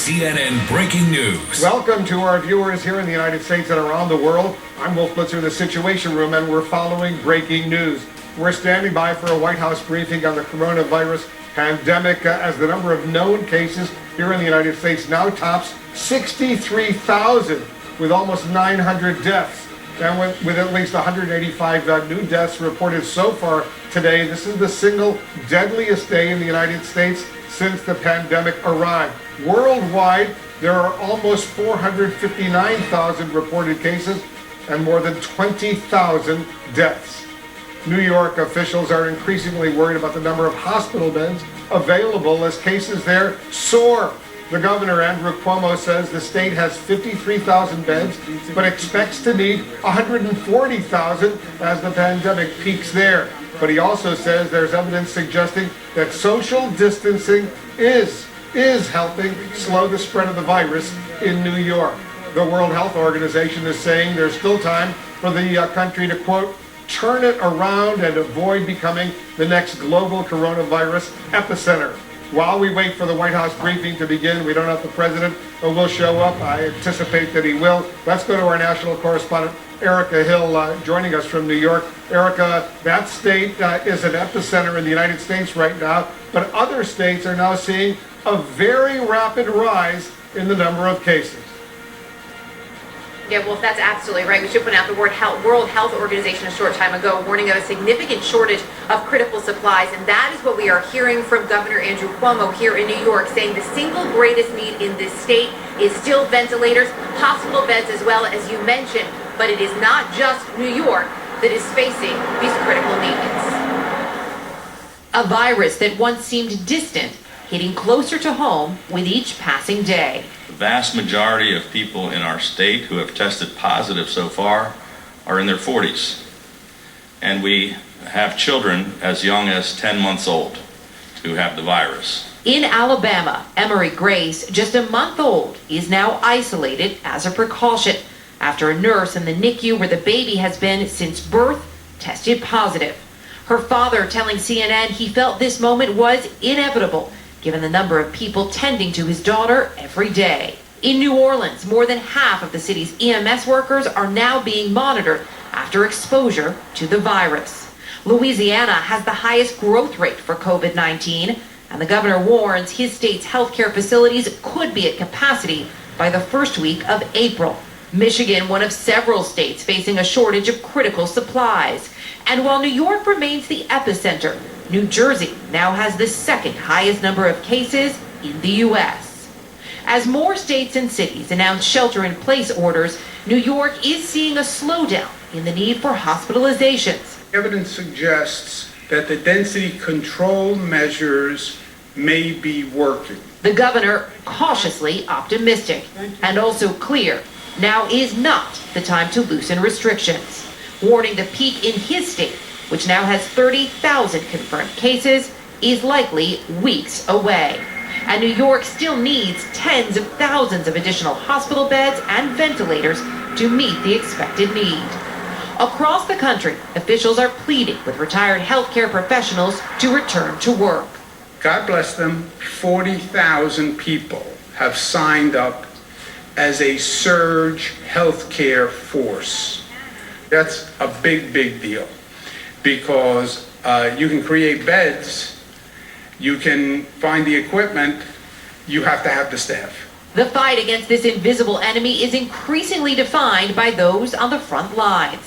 CNN Breaking News. Welcome to our viewers here in the United States and around the world. I'm Wolf Blitzer in the Situation Room, and we're following breaking news. We're standing by for a White House briefing on the coronavirus pandemic as the number of known cases here in the United States now tops 63,000 with almost 900 deaths. And with at least 185 new deaths reported so far today, this is the single deadliest day in the United States since the pandemic arrived. Worldwide, there are almost 459,000 reported cases and more than 20,000 deaths. New York officials are increasingly worried about the number of hospital beds available as cases there soar. The governor, Andrew Cuomo, says the state has 53,000 beds, but expects to need 140,000 as the pandemic peaks there. But he also says there's evidence suggesting that social distancing is helping slow the spread of the virus in New York. The World Health Organization is saying there's still time for the country to, quote, turn it around and avoid becoming the next global coronavirus epicenter. While we wait for the White House briefing to begin, we don't know if the president will show up. I anticipate that he will. Let's go to our national correspondent, Erica Hill, joining us from New York. Erica, that state is an epicenter in the United States right now, but other states are now seeing a very rapid rise in the number of cases. Yeah, well, that's absolutely right. We should point out the World Health Organization a short time ago warning of a significant shortage of critical supplies, and that is what we are hearing from Governor Andrew Cuomo here in New York, saying the single greatest need in this state is still ventilators, hospital beds as well, as you mentioned, but it is not just New York that is facing these critical needs. A virus that once seemed distant, hitting closer to home with each passing day. The vast majority of people in our state who have tested positive so far are in their 40s. And we have children as young as 10 months old who have the virus. In Alabama, Emery Grace, just a month old, is now isolated as a precaution after a nurse in the NICU where the baby has been since birth tested positive. Her father telling CNN he felt this moment was inevitable given the number of people tending to his daughter every day. In New Orleans, more than half of the city's EMS workers are now being monitored after exposure to the virus. Louisiana has the highest growth rate for COVID-19, and the governor warns his state's healthcare facilities could be at capacity by the first week of April. Michigan, one of several states facing a shortage of critical supplies. And while New York remains the epicenter, New Jersey now has the second highest number of cases in the U.S. As more states and cities announce shelter-in-place orders, New York is seeing a slowdown in the need for hospitalizations. Evidence suggests that the density control measures may be working. The governor cautiously optimistic and also clear now is not the time to loosen restrictions, warning the peak in his state, which now has 30,000 confirmed cases, is likely weeks away. And New York still needs tens of thousands of additional hospital beds and ventilators to meet the expected need. Across the country, officials are pleading with retired healthcare professionals to return to work. God bless them, 40,000 people have signed up as a surge healthcare force. That's a big, big deal. Because you can create beds, you can find the equipment, you have to have the staff. The fight against this invisible enemy is increasingly defined by those on the front lines.